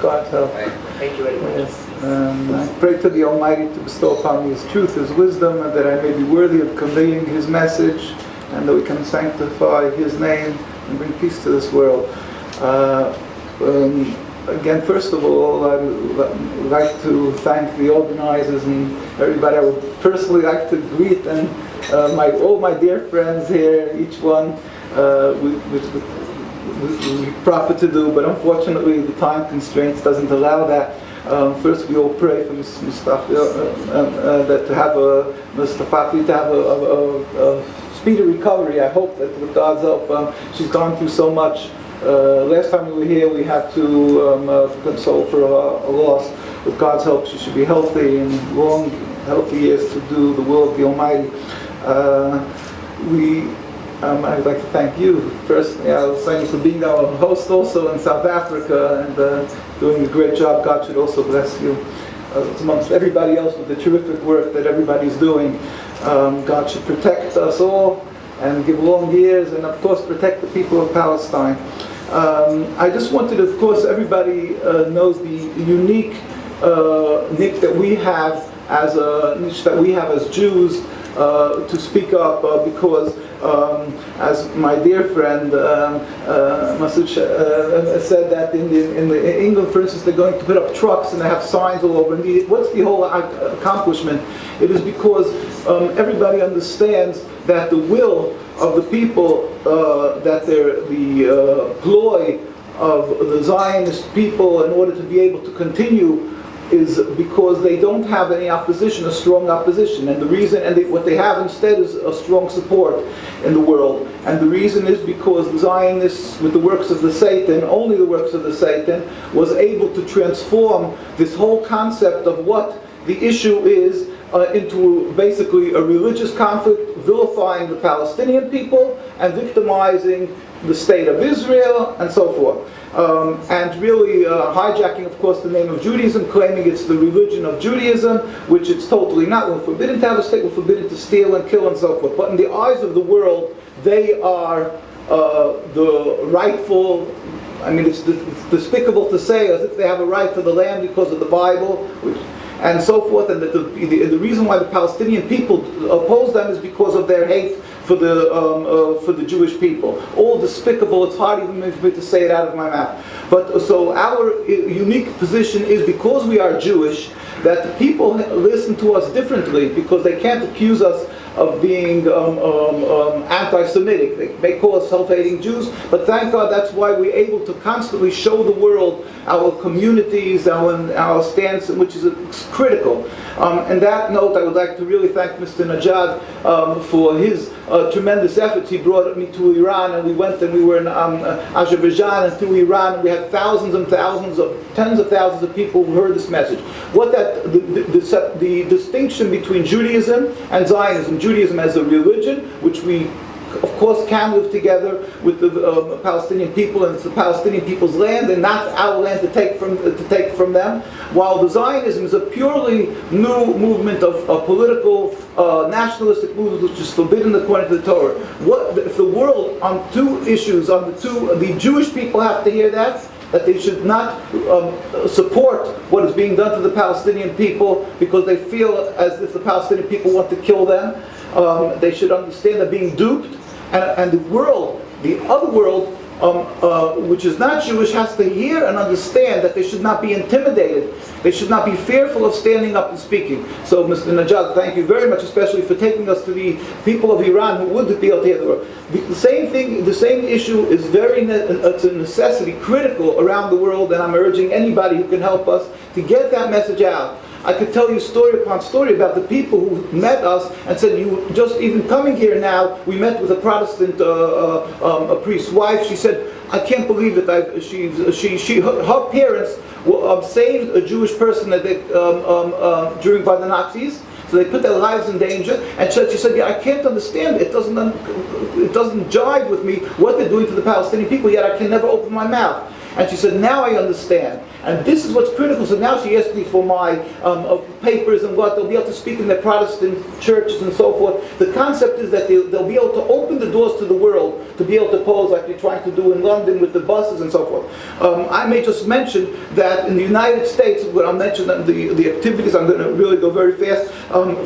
God's help. Thank you very much. Yes. I pray to the Almighty to bestow upon me His truth, His wisdom, and that I may be worthy of conveying His message, and that we can sanctify His name and bring peace to this world. Again, first of all, I would like to thank the organizers and everybody. I would personally like to greet and all my dear friends here, each one with proper to do, but unfortunately the time constraints doesn't allow that. First, we all pray for Mrs. Mustafa that to have a speedy recovery. I hope that with God's help, she's gone through so much. Last time we were here, we had to console for a loss. With God's help, she should be healthy and long, healthy years to do the will of the Almighty. I'd like to thank you personally. I was thanking you for being our host also in South Africa and doing a great job. God should also bless you amongst everybody else with the terrific work that everybody's doing. God should protect us all and give long years, and of course protect the people of Palestine. I just wanted, of course, everybody knows the unique niche that we have as Jews to speak up because as my dear friend Masoud said that in England, for instance, they're going to put up trucks and they have signs all over. And what's the whole accomplishment? It is because everybody understands that the will of the people, that the ploy of the Zionist people in order to be able to continue is because they don't have any opposition, a strong opposition, and the reason, what they have instead is a strong support in the world. And the reason is because the Zionists, with the works of the Satan, only the works of the Satan, was able to transform this whole concept of what the issue is into basically a religious conflict, vilifying the Palestinian people and victimizing the state of Israel and so forth. And really hijacking, of course, the name of Judaism, claiming it's the religion of Judaism, which it's totally not. We're forbidden to have a state, we're forbidden to steal and kill and so forth. But in the eyes of the world, they are the rightful, I mean, it's despicable to say as if they have a right to the land because of the Bible, and so forth. And the reason why the Palestinian people oppose them is because of their hate for the Jewish people. All despicable. It's hard even for me to say it out of my mouth. But so our unique position is because we are Jewish, that the people listen to us differently because they can't accuse us of being anti-Semitic. They may call us self-hating Jews, but thank God that's why we're able to constantly show the world our communities, our stance, which is critical. On that note, I would like to really thank Mr. Najad for his tremendous efforts. He brought me to Iran, and we went and we were in Azerbaijan and through Iran, and we had thousands and thousands tens of thousands of people who heard this message. The distinction between Judaism and Zionism. Judaism as a religion, which we of course can live together with the Palestinian people, and it's the Palestinian people's land and not our land to take from them, while the Zionism is a purely new movement of political nationalistic movement which is forbidden according to the Torah. What if the world on two issues, the Jewish people have to hear that they should not support what is being done to the Palestinian people because they feel as if the Palestinian people want to kill them. They should understand they're being duped, and the world, the other world, which is not Jewish, has to hear and understand that they should not be intimidated. They should not be fearful of standing up and speaking. So, Mr. Najad, thank you very much, especially for taking us to the people of Iran who would be able to hear the word. The same thing, the same issue is it's a necessity, critical around the world, and I'm urging anybody who can help us to get that message out. I could tell you story upon story about the people who met us and said, "You just even coming here now." We met with a Protestant a priest's wife. She said, "I can't believe that her parents saved a Jewish person that during by the Nazis." So they put their lives in danger, and she said, "Yeah, I can't understand it. It doesn't jive with me what they're doing to the Palestinian people. Yet I can never open my mouth." And she said, "Now I understand." And this is what's critical. So now she asked me for my papers and what they'll be able to speak in their Protestant churches and so forth. The concept is that they'll be able to open the doors to the world to be able to pose like you're trying to do in London with the buses and so forth. I may just mention that in the United States, when I mention the activities, I'm going to really go very fast.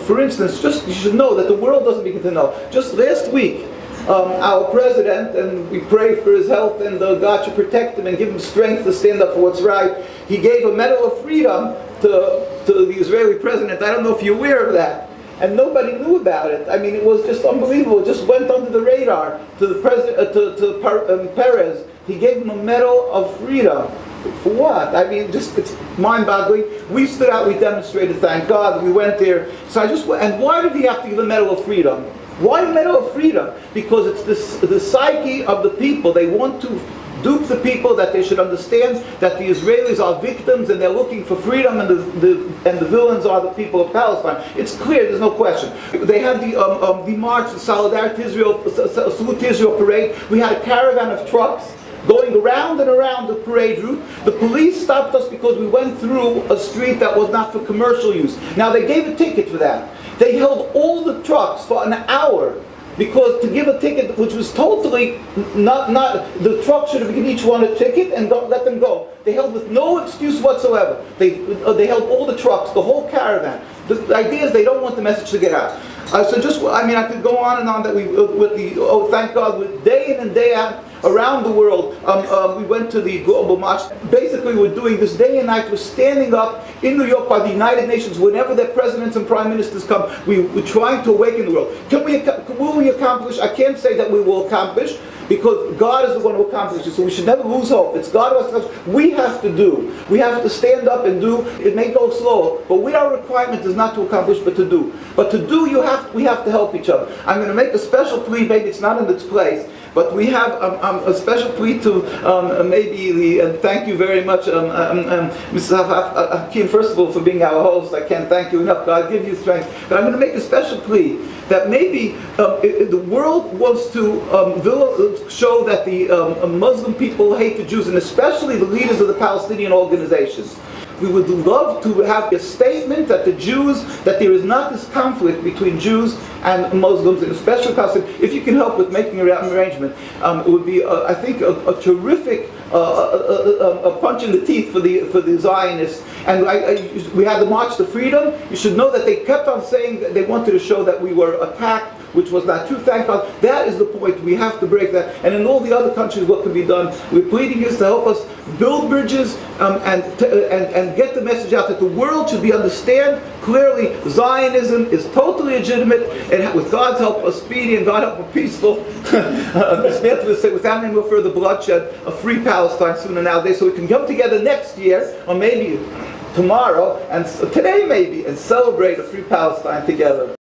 For instance, just you should know that the world doesn't begin to know. Just last week, our president, and we pray for his health, and God should protect him and give him strength to stand up for what's right. He gave a Medal of Freedom to the Israeli president. I don't know if you're aware of that. And nobody knew about it. I mean, it was just unbelievable. It just went under the radar to the president, to Perez. He gave him a Medal of Freedom. For what? I mean, it's mind-boggling. We stood out, we demonstrated, thank God, we went there. So and why did he have to give a Medal of Freedom? Why a Medal of Freedom? Because it's the psyche of the people. They want to dupe the people, that they should understand that the Israelis are victims and they're looking for freedom, and the villains are the people of Palestine. It's clear, there's no question. They had the march, the Solidarity Israel, Salute to Israel parade. We had a caravan of trucks going around and around the parade route. The police stopped us because we went through a street that was not for commercial use. Now they gave a ticket for that. They held all the trucks for an hour, because to give a ticket, which was totally not the truck should have given each one a ticket and don't let them go. They held with no excuse whatsoever. They held all the trucks, the whole caravan. The idea is they don't want the message to get out. I could go on and on that thank God, with day in and day out around the world. We went to the global march. Basically, we're doing this day and night. We're standing up in New York by the United Nations. Whenever their presidents and prime ministers come, we're trying to awaken the world. Will we accomplish? I can't say that we will accomplish, because God is the one who accomplishes it. So we should never lose hope. It's God who has to accomplish. We have to do. We have to stand up and do. It may go slow, but our requirement is not to accomplish, but to do. But to do, we have to help each other. I'm going to make a special plea. Maybe it's not in its place, but we have a special plea to and thank you very much, Mrs. Hakim, first of all, for being our host. I can't thank you enough. God give you strength. But I'm going to make a special plea that maybe the world wants to show that the Muslim people hate the Jews, and especially the leaders of the Palestinian organizations. We would love to have a statement that that there is not this conflict between Jews and Muslims, and especially Palestinians. If you can help with making an arrangement, it would be, I think, a terrific a punch in the teeth for the Zionists. And we had the March to Freedom. You should know that they kept on saying that they wanted to show that we were attacked, which was not true. Thank God. That is the point. We have to break that. And in all the other countries, what can be done? We're pleading you to help us build bridges and get the message out that the world should understand clearly Zionism is totally legitimate, and with God's help, a speedy, and God help, a peaceful, without any more further bloodshed, a free Palestine sooner nowadays, so we can come together next year, or maybe tomorrow, and today maybe, and celebrate a free Palestine together.